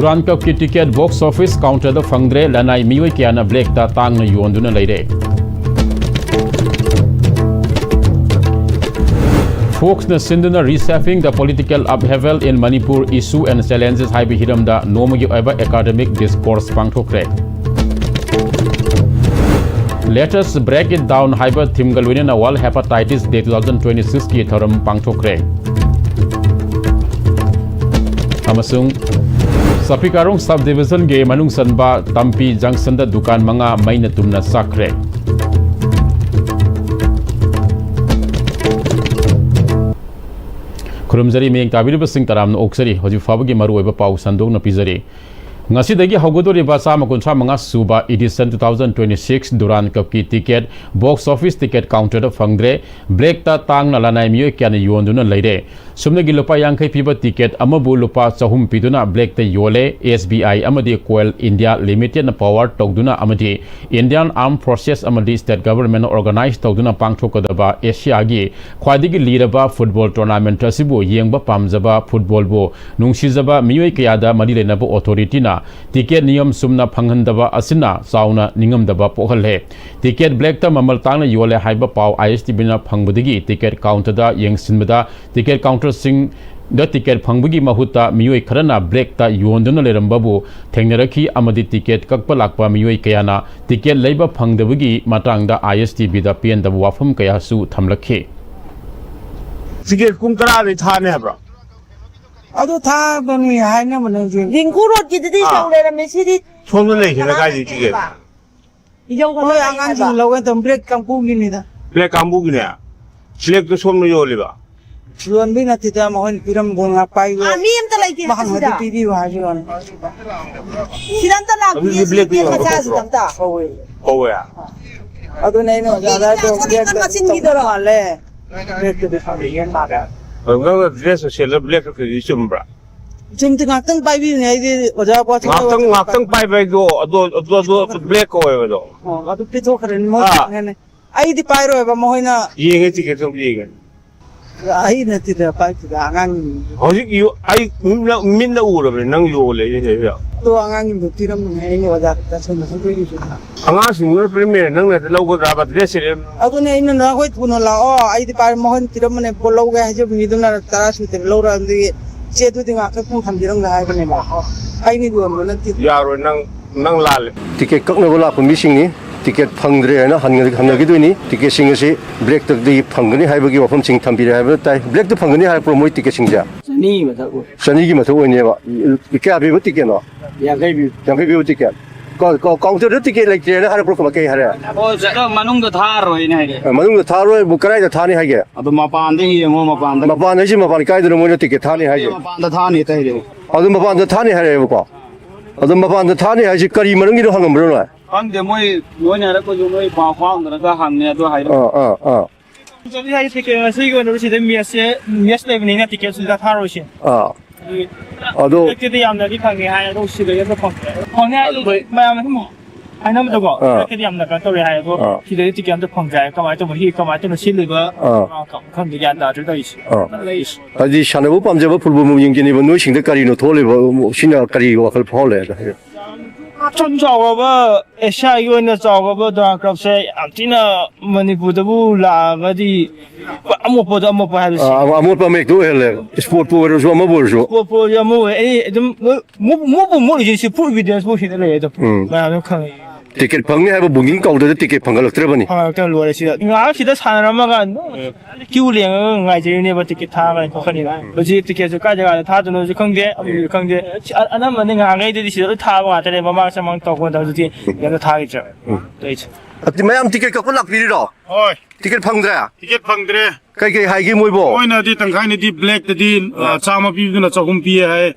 Duran Cup ki ticket box office counter the fangdre lanai miwi kiana black ta tang na yonduna leire. Folks na sinduna reshuffling the political upheaval in Manipur issue and challenges high hiram da nomagi over academic discourse pangthokre. Let us break it down hyper thimgalwin na World Hepatitis Day 2026 ki thoram pangthokre. Amasung Sapikarong subdivision ge manung sanba Tampi junction da dukan mga may na tumna sakre. Kurumzari miyang tabiriba sing taram na oksari hoji fabagi maru iba pau sandong na pizari. Ngasidagi hagodori ba sama kunsa mga suba edition 2026 Duran Cup ki ticket box office ticket counter da fangdre break ta tang na lanai miyo kya na yonduna leire. Sumna gilupa yang kay piba ticket amabu lupa sahum piduna black ta yole SBI amadi Coal India Limited na power togduna amadi Indian Armed Forces amadi state government organized togduna pangthokadaba Asia gi khwadigi liraba football tournament asibu yengba pamjaba football bo nungsizaba miyo kayada mari lenaba authority na ticket niyam sumna phanghandaba asina sauna ningamdaba pohalhe ticket black ta mamal tangna yole haiba paw ISTB na phangbudigi ticket counter da yengsinbada ticket counter sing the ticket phangbagi mahuta miyoi kharana black ta yonduna lerambabu thengnaraki amadi ticket kakpa lakpa miyoi kayana ticket leiba phangdabagi matangda ISTB da PN da wafam kaya su thamlakhe ticket kum tara de thane habra ado tha bani hai na man ji 링쿠로 기드디 정례라 메시디 thong le khina ga ji ticket 이 정도 oi angan jing lawe tam break kam pu gi ni da le kambu gi ne select to som no yo le ba chuan bi na ti da ma hon piram gon nga pai go 아미엠 talaiki ma hang ha ti bi wa ji on 시단다 나 비에 가자스 담다 oi oh ya ado nei no ja da to break ka chingi doro le break de ha bi yan ma da ga dress se le black ke ji sum bra jing ting tang pai bi nei di oja po chi ngak tang pai pai do black ko e do ado pi to kharen mo ne ai di pai ro ba mo hoina ye nge ticket som ye nge ai na ti da pai ti da angan hoji yu ai min na u ro nang yo le ye ye to angan ni ti ram nei ni oja ta so na so ko ni anga sing premier nang le lo ko ra ba dress le ado nei na na hoi puno la o ai di pai mo hon ti ram ne po lo ga je mi dum na tara su te lo ra ndi che tu tinga ka pung tham dirang ga ai ne ba ai ni duam na ti ya ro nang la le ticket kakna bola ko missing ni ticket phangdre na hangi duni ticket sing si black tak di phangani haibagi wafam sing thambire haiba tai black tu phangani hai promote ticket sing ja ni ma tha ko sani gi matho ne ba ikya bi ticket no ya gai bi ticket ko counter ticket like na har pro ko kai har o jaka manung da thar roi ne haige manung thar roi bu karai da thani haige adu mapan de hi ngo mapan mapan ji mapan kai da mo ticket thani haige mapan da thani tai de adu mapan da thani haire ko adu mapan da thani haige kari manung gi do hangam bro no ang de moi ne ra ko ju moi pa khwang da ga hang ne do hai so ni hai ticket si go no si de mies le ni na ticket su da thar roi shin ado ticket yam da di phang ni hai do si de ya phang ne ma ma mo ai nam da go ticket yam da ka to re hai go si de ticket yam da phang jai ka mai to mo hi ka mai to no si le ba ka khang de ya da zhe da yi le yi adi shanabu pamje ba fulbu mu ying ni ba no sing de kari no thole ba sina kari wa khal phol le 좀 저거봐 에시아 이거는 저거봐 더 그렇게 안티나 머니푸드부 라가디 아무보다 아무 봐야지 amor pa mek do hele sport po ro zo ma bo zo 뭐 야뭐 뭐 이제 푸 비디오스 보시는 거예요. 나는 칸 ticket phang ni ha ba bunging kau da ticket phang lak tre ba ni 아, 그 로레시다. 아, 시다 사람마가 기울링 nga이제 네 버티기 타가 거기나. 뭐지 티켓 가져가 다 주는 강제 강제 안하면 내가 nga이들이 시도 타고 왔더니 뭐막 상황 떠고 다지 내가 타겠죠. 네. ati mayam ticket ka lak pi ro oi ticket phang dra ticket phang dre kai kai hai gi moi bo oi na di tang khai ni di black de di chama pi du na chahum pi hai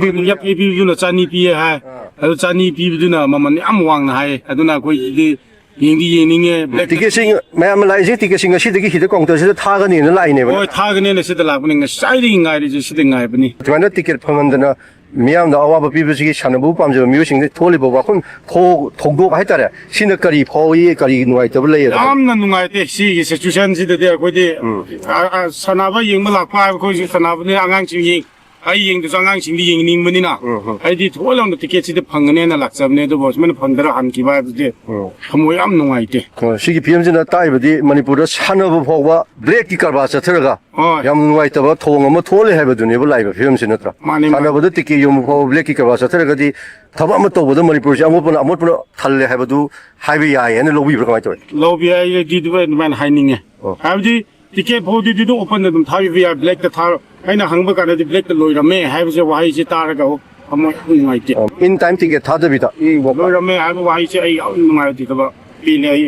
di yap pi du na chani pi hai adu chani pi du na maman am wang na hai adu na koi di ying di ying nge black ticket sing mayam lai je ticket sing si de gi de kong ta si tha ga ni na lai ne ba oi tha ga ne se de la bu ni sai ri ngai ri si de ngai bu ni twana ticket phang an da miyam da awa ba pi bi shanabu pamje mi sing de tholi bo ba khon thogdo hai tare sin kari phoi kari nuai ta le ya am na nungai te si gi situation si de de ko di sana ba ying ma la pa ko si sana ba ni angang chi ying ai yeng de sangang sing di yeng ning mani na ai di thol long ticket si de phangane na lakcham ne do bos man phangdara han ki ba de khamoi am nungai te sigi PMG na taibadi Manipur da sanaba phawba break ki karba chathraga yam nuai taba thong ama thole haibaduni ba laiba PMG natra sanaba da ticket yum phaw break ki karba chathraga di thaba ama tawda Manipur si amopana thalle haibadu haibi ya ene lobby ba kamai toy lobby ai di du man haining e abdi ticket pho di du open dum thabi via black the thar aina hangba ka di black the loirame haibse wahai si taraga amoi nungai te in time ticket thadabida I loirame haiba wahai si ai nungai ti ba pile ai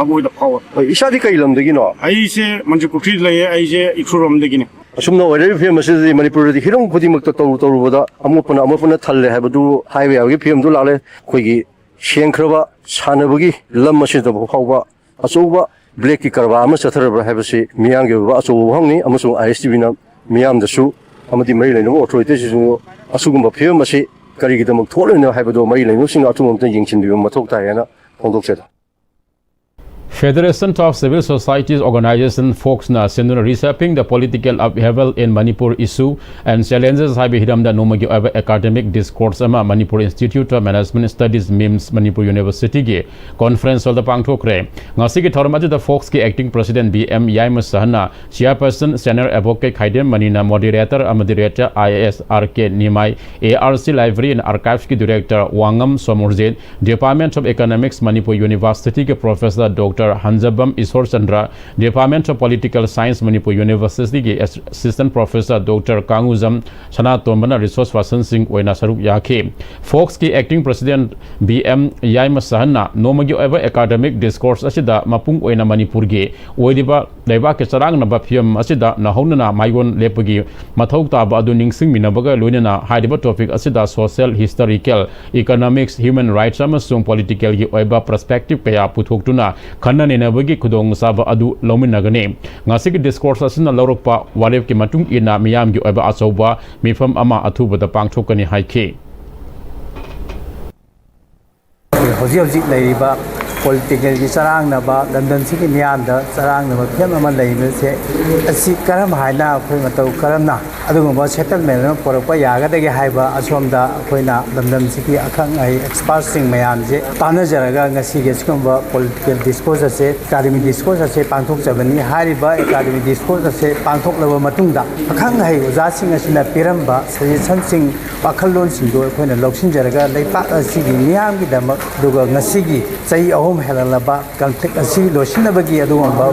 aboi da power isadi kai lamdagi no ai se manju ku khid lai ai se ikhurom de gine asumna ore PMG Manipur di hirong khudi mak toru boda amopana thalle haibadu highway agi PM du lale khoigi shengkhroba sanabagi lam masi da phawba achuba black ki karba ama chathara haibasi miyang ge ba achu hongni amasung ISTV na miyam da su amadi mai leino authority su asugumba PMG kari gi damak tholena haibadu mai leino sing atumam tan yingchin bi mathok ta yana phongdokcheda Federation of Civil Societies Organization Folks na Sinduna reshaping the political upheaval in Manipur issue and challenges have hiram da nomagi academic discourse ama Manipur Institute of Management Studies MIMS Manipur University ge conference of the pangthokre ngasi ge thormaju the Folks ki acting president BM Yaima Sahana chairperson senior advocate Khaidem Manina moderator moderator IAS RK Nimai ARC Library and Archives ki director Wangam Somorjit Department of Economics Manipur University ke professor Dr. Hanjabam Ishor Chandra, Department of Political Science Manipur University ke Assistant Professor Dr. Kanguzam Sanatombana Resource Person Singh Oina Saruk Yakhe, Folks ki Acting President BM Yaima Sahana, Nomagi Eva Academic Discourse Asida Mapung Oina Manipur ge, Oidiba Deva ke Sarang Naba PM Asida Nahonana Maigon Lepagi, Mathok Taba Aduning Sing Minabaga Lunana, Haidiba topic Asida Social, Historical, Economics, Human Rights Amasung Political ge Oiba Perspective Kaya Puthok Khana ne nabagi khudong saba adu lomin nagane ngasi ki discourse asina lorokpa warep ki matung ina miyam gi oba asoba mifam ama athuba da pangthokani haike hoji leiba political ki sarang na ba London si ki miyam da sarang na ba phem ama leibe se asi karam haina khoi matau karam na adugumba settlement na porokpa yaga dege haiba asomda khoina London si ki akhang ai experts sing mayam je tana jaraga ngasi ge skumba political discourse se academic discourse se pangthok jabani hariba academic discourse se pangthok laba matungda akhang ai oja sing asina piramba suggestion sing pakhallon sing do khoina loksin jaraga leipak asi gi miyam gi damak duga ngasi gi chai Helalaba conflict asi losinabagi adugumba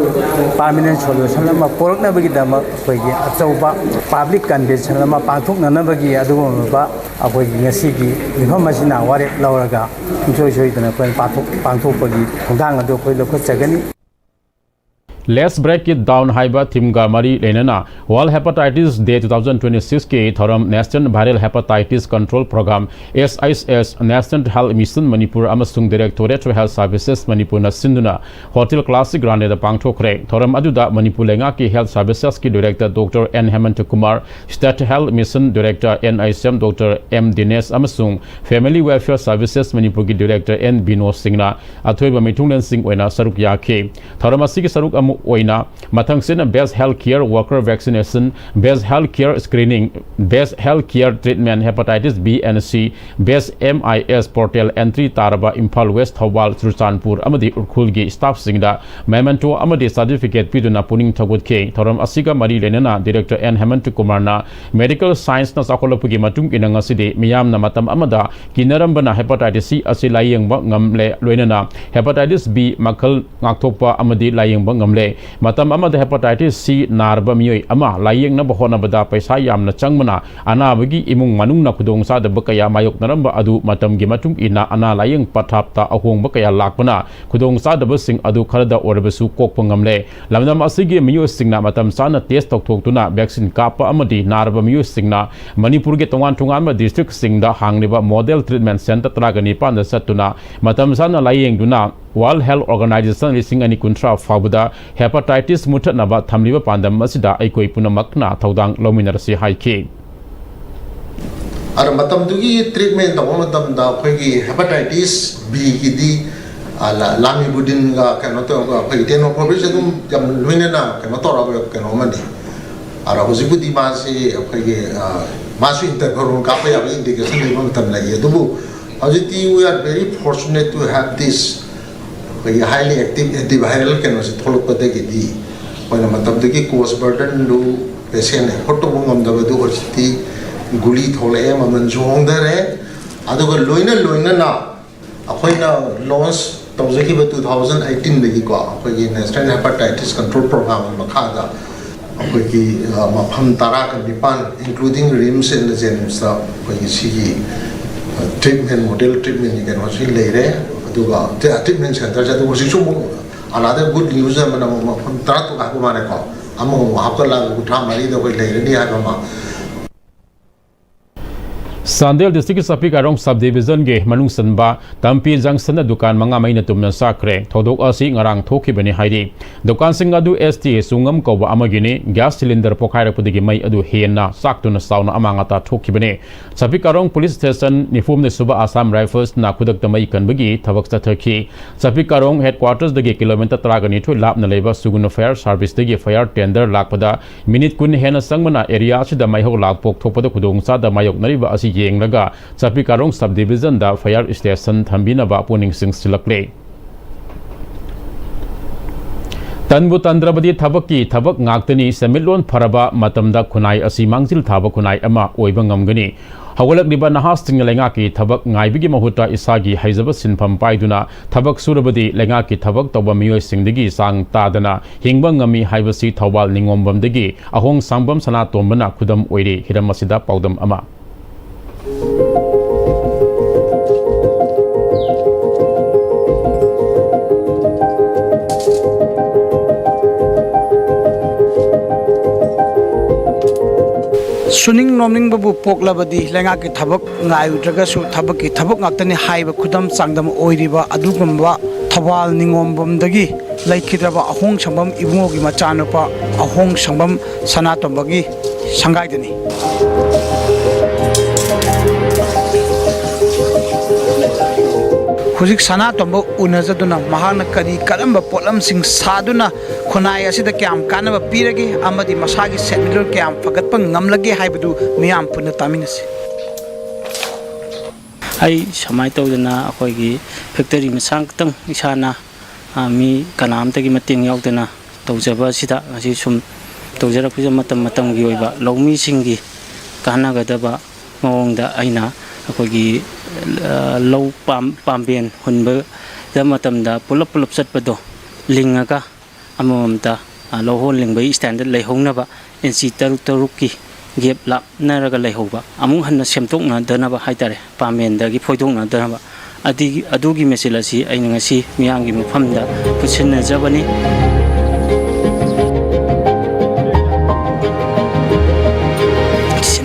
permanent solution lama poroknabagi damak khoigi achauba public convention lama pangthoknanabagi adugumba akhoi ngasi gi mifam asina ware lauraga choi dana khoi pangthokpagi thongdang adu khoi lokhachagani Let's break it down haiba thimga mari lenana World Hepatitis Day 2026 ke thoram National Viral Hepatitis Control Program SIS National Health Mission Manipur amasung Directorate of Health Services Manipur na sinduna Hotel Classic Grande da pangthokre thoram aduda Manipur lenga ki Health Services ki Director Dr. N Hemant Kumar State Health Mission Director NICM Dr. M Dinesh amasung Family Welfare Services Manipur ki Director N Bino Singna athoiba mitunglen sing oina saruk yakhe thoram asigi saruk oina mathang sena best health care worker vaccination best health care screening best health care treatment hepatitis B and C best MIS portal entry taraba Imphal West Thawal Churchanpur amadi urkhul gi staff singda memento amadi certificate piduna puning thagut ke thoram asiga mari lenana director N Hemant Kumar na medical science na sakolapugi matung inanga sidi miyam na matam amada kinarambana hepatitis C asi layengba ngamle loinana hepatitis B makhal ngakthokpa amadi layengba ngamle matam amada hepatitis C narba miyoi ama layeng na bahona bada paisa yamna changmana anabagi imung manung na khudong sa daba kaya mayok naramba adu matam gi matung ina ana layeng pathapta ahong ba kaya lakpana khudong sa daba sing adu kharada orbasu kokpa ngamle lamdam asigi miyo singna matam sana test tokthokuna vaccine kapa amadi narba miyo singna Manipur ge tongan tongan ma district singda hangliba model treatment center tragani panda satuna matam sana layeng duna World Health Organization lising ani kuntra fabuda hepatitis muthatnaba thamliba pandam asida aikoi punamakna thaudang lominarasi haike ar matam dugi treatment ta matam da khoigi hepatitis B ki di ala lami budin ga kano to ga phai teno provision dum jam luina na kano to ra kano mani ara hosibudi ma se khoigi masu interferon kapa ya indication ni bang tam lagi adubu hojiti we are very fortunate to have this highly active antiviral can was tholok pate ki di oina matam de ki cost burden do patient hoto bungam da du hojiti guli thole maman jong dare aduga loina na akoina launch tawjaki ba 2018 lagi ko akogi national hepatitis control program makhada akogi mafam tara kan dipan including rims and the gems akogi sigi treatment model treatment ni kan hosi leire aduga treatment center ja du sisu another good news mana mafam tara to ka ko mane ko amo hakala utha mari da koi leire ni ha ma Sandel district Sapik Arong subdivision ge manung sanba Tampi junction na dukan mga may natumna sakre thodok asi ngarang thoki bani haidi dukan sing adu ST sungam ko ba amagini gas cylinder pokhaira pudigi mai adu henna saktuna sauna amanga ta thoki bani Sapik Arong police station nifum ne suba Assam Rifles na kudak tamai kanbagi thabak ta thaki Sapik Arong headquarters dagi kilometer tragani thu lap na leba sugun fire service dagi fire tender lakpada minute kun hena sangmana area sida mai ho lak pok thopada khudong sa da mayok nariba asi yeng laga Sapik Arong subdivision da fire station thambina ba puning sing silakle Tanbu Tandrabadi Thabaki Thabak Ngaktani Semilon Paraba Matamda Kunai Asi Mangsil Thaba Kunai Ama Oiba Ngamgani Hawalak Liba Nahas Ting Lengaki Thabak Ngaibigi Mahuta Isagi Haizaba Sinpam Paiduna Thabak Surabadi Lengaki Thabak Tawba Miyoi Singdigi Sang Tadana Hingba Ngami Haibasi Thawal Ningombamdagi Ahong Sangbam Sana Tombana Kudam Oiri Hiramasida Paudam Ama Suning nomning babu poklabadi lenga ki thabak ngai utraga su thabak ki thabak ngaktani haiba khudam changdam oiriba adugumba thawal ningombam dagi laikhidraba ahong sambam ibungo gi machanapa ahong sambam sanatombagi sangaidani Huzik sana tombo unazaduna mahana kari karamba polam sing saduna khonai asida kyam kanaba piragi amadi masagi setmilor kyam fagatpa ngamlage haibadu miyam punna taminasi ai samai tawdana akoigi factory masang tang isana mi kanam tagi mating yaudana tawjaba sida asi sum tawjara puja matam gi oiba lawmi singi kana gadaba mawongda aina akoigi low pambian hunba da matamda pulap satpado lingaga amamta low hon lingbai standard leihongnaba NC taruki gap lap naraga leihoba amung hanna semtokna danaba haitare pambian dagi phoidongna danaba adugi meselasi aina ngasi miyangi mafamda pusinna jabani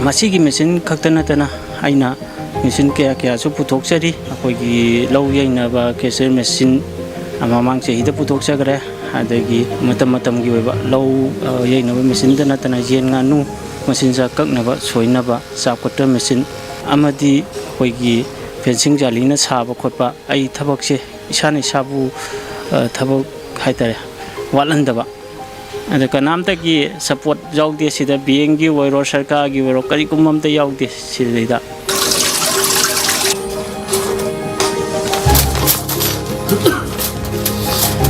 masigi mesin kaktana tana aina machine kaya su putok sari akogi low yaina ba keser machine amamang se hida putok sagre adagi matam gi ba low yaina ba machine dana tana jen nganu machine sa kakna ba soina ba sapkota machine amadi akogi fencing jalina saba khotpa ai thabak se isani sabu thabak haitare walanda ba ada kanam ta gi support jawde sida being gi wiro sarkar gi wiro kari kumam ta yawde sida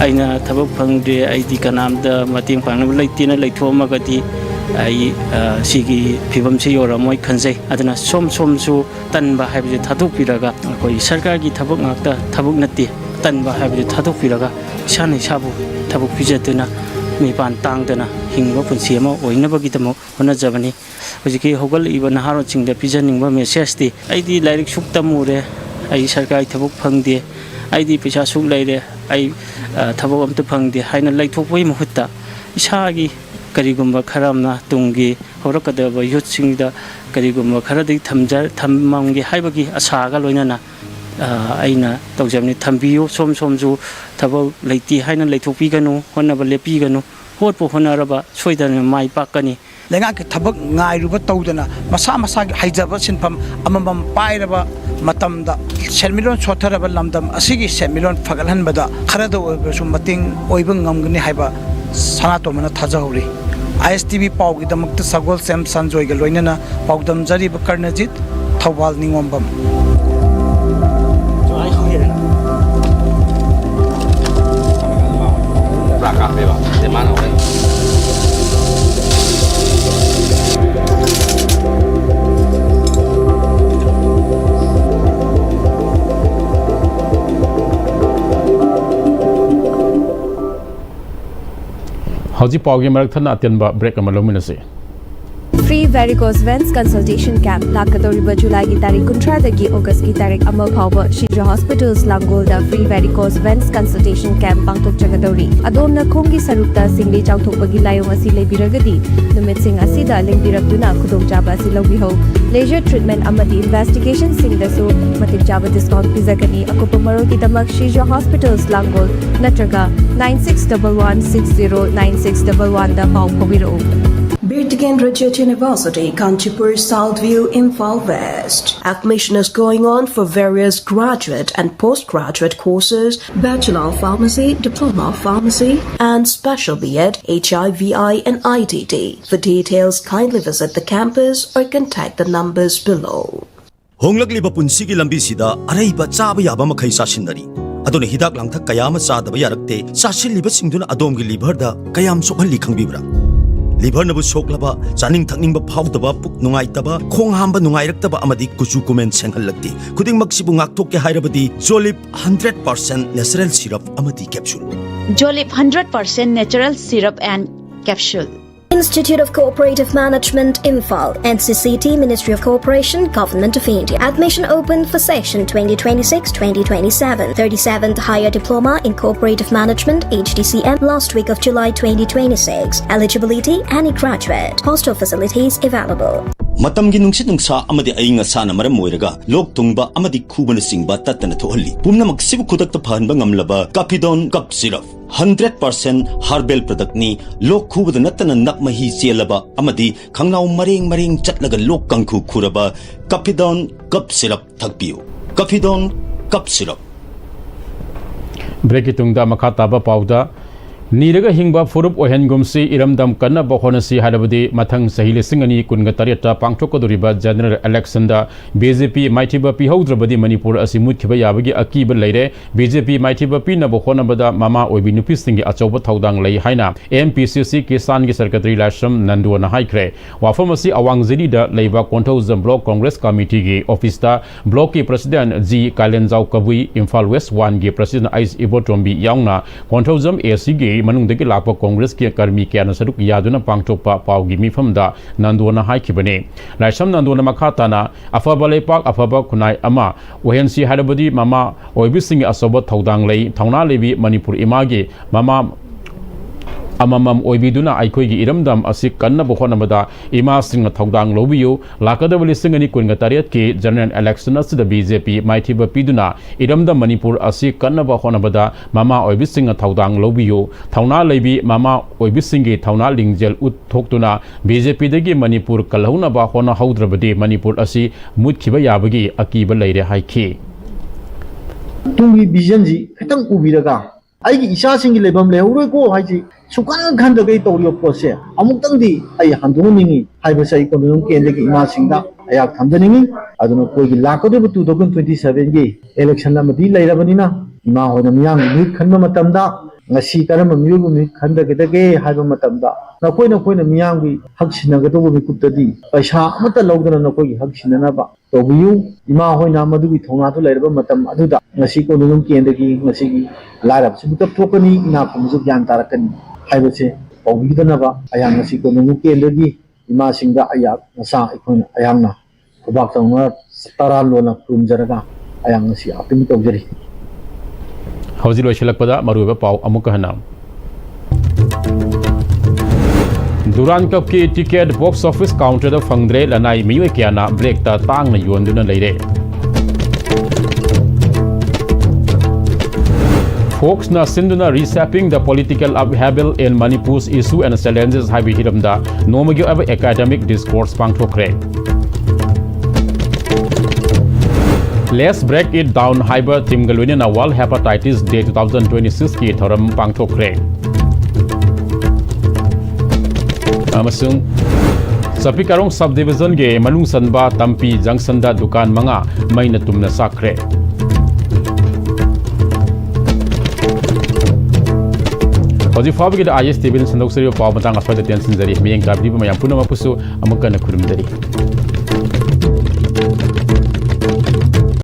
aina thabak phangde aidi kanamda mating phangnab leitina leithomagati ai sigi phibam se yoramoi khanjai adana som su tanba haibje thaduk piraga koi sarkar gi thabak ngakta thabuk natti tanba haibje thaduk piraga isani sabu thabuk pijatuna mipan tangdana hingba punsi ama oinabagi tamo hona jabani hojiki hogal ibana haro chingda pijaningba message ti aidi lairik suktamure ai sarkar thabuk phangde aidi pisa suk laire ai thabak amta phangde haina laithopoi mahutta isagi karigumba kharamna tungi horakadaba yutsingda karigumba kharadi thammamgi haibagi asaga loinana aina tawjamni thambiyo somju thabak leiti haina leithopi ganu honaba lepi ganu hotpo honaraba soidana mai pakani lenga ki thabak ngai ruba tawdana masa gi haijaba sinpam amamam pairaba matamda selmilon sotharaba lamdam asigi selmilon fagalhanbada kharada oibasu mating oibang ngamgni haiba sanato mana thajahuri ISTV paugidamakta Sagol Sem Sanjoy Galoinana Paudam Jari Bakarnajit Thawal Ningombam. Howji Paugi Marathon Atenba break Amaluminasi. Free varicose veins consultation camp Lakadoriba July ki tarik 19 August ki tarik Amal Phawba Shija Hospitals Langolda free varicose veins consultation camp pangtok jagadori adomna khongi sarukta singli chauthokpagi layong asi lebiragadi numit sing asida lengbirakduna khudongchaba asi lawbiho laser treatment amadi investigation singdasu matik jaba discount pizagani akopa marol ki damak Shija Hospitals Langol natraga 9611609611 da pau phobiro. Birtigan Graduate University, Manipur, Southview, Imphal West. Admission is going on for various graduate and postgraduate courses, Bachelor of Pharmacy, Diploma of Pharmacy, and Special B.Ed, HIVI and ITT. For details, kindly visit the campus or contact the numbers below. Honglakliba punsigi lambi sida araiba chaba yaba makhai sasindari. Adona hidak langthak kayama sadaba yarakte sasilliba singduna adomgi liver da kayam sokhalli khangbibra. Liver nabu soklaba chaning thakning ba phawdaba puk nungai taba khong hamba nungai raktaba amadi kuchu comment senghalakti khuding maksibu ngakthok ke hairabadi Jolip 100% natural syrup amadi capsule. Jolip 100% natural syrup and capsule. Institute of Cooperative Management, Imphal, NCCT, Ministry of Cooperation, Government of India. Admission open for session 2026-2027. 37th Higher Diploma in Cooperative Management, HDCM, last week of July 2026. Eligibility, any graduate. Hostel facilities available. Matamgi nungsit nungsa amadi ayinga sana maram moiraga lok tungba amadi khubana singba tatana thohalli pumna maksibu khudakta phanba ngamlaba Capidon cup syrup 100% herbal product ni lok khubada natana nakmahi chelaba amadi khangnau mareng chatlaga lok kangkhu khuraba Capidon cup syrup thakpiu Capidon cup syrup Break itungda makataba pauda Niraga hingba furup ohengumsi iramdam kanna bahonasi harabadi mathang sahile singani kunga tareta pangchokodoriba general election da BJP maithiba pihaudrabadi Manipur asi muthiba yabagi akiba leire BJP maithiba pina bahonabada mama oibi nupi singi achauba thaudang lei haina MPCC kisan gi secretary lasham nanduana haikre wafamasi awangjini da leiba konthozam block congress committee gi office da block ki president G Kalenjau Kabui Imphal West 1 gi president Ais Ibotombi yaungna konthozam AC gi manungdagi lakpa congress ki karmi kyana saruk yaduna pangchokpa paugi mifamda nandona haikibane laisam nandona makhatana afaba leipak afaba khunai ama ohensi harabadi mama oibising asoba thaudang lei thauna lebi Manipur imagi mama amamam oibiduna aikoigi iramdam asi kanna bohonamada ima singa thaudang lobiyu lakadabali singani kunga tariat ki general election asida BJP maithiba piduna iramdam Manipur asi kanna bohonamada mama oibisinga thaudang lobiyu thauna leibi mama oibisingi thauna lingjel uthoktuna BJP dagi Manipur kalhauna ba hona haudrabadi Manipur asi mutkiba yabagi akiba leire haiki tungi vision ji khatang ubiraga aigi isa singi lebam leuroi ko haiji sukan khanda gai tawrio pose amuk tangdi ai handung ningi haiba sai ko nung kende ki ima singda ayak thamjaningi aduna koi gi lakode bu 2027 gi election la madi lairabanina ima hoina miyang ni khanma matamda ngasi karam miyu mi khanda gedage haiba matamda na koina miyang gi haksina ga to bu kuptadi paisa amata logdana na koi haksina na ba to biyu ima hoina madu gi thonga to lairaba matam aduda ngasi ko nung kende gi ngasi gi larab subutap thokani ina phamju gyan tarakani haibase pawbidana ba ayang ngasi ko nung kende gi ima singda ayak ngasa ikon ayangna kubak tawna taran lona kumjaraga ayang ngasi apimi tawjari Hauji loisilakpada maruba pau amuka hanam Duran Cup ki ticket box office counter da fangdre lanai miwe kiana break ta tang na yonduna leire Folks na sinduna resapping the political upheaval in Manipur's issue and challenges have hiramda nomagi aba academic discourse pangthokre Let's break it down Hyber Timgalwinina World Hepatitis Day 2026 ki thoram pangthokre amasung Sapikarong subdivision ge Malung Sanba Tampi Junction da dukan manga mai na tumna sakre Hoji fabi ge ISTV sandok serio paw matang aswa de tension jari miyeng kabri mayam puna mapusu amaka na kurum dari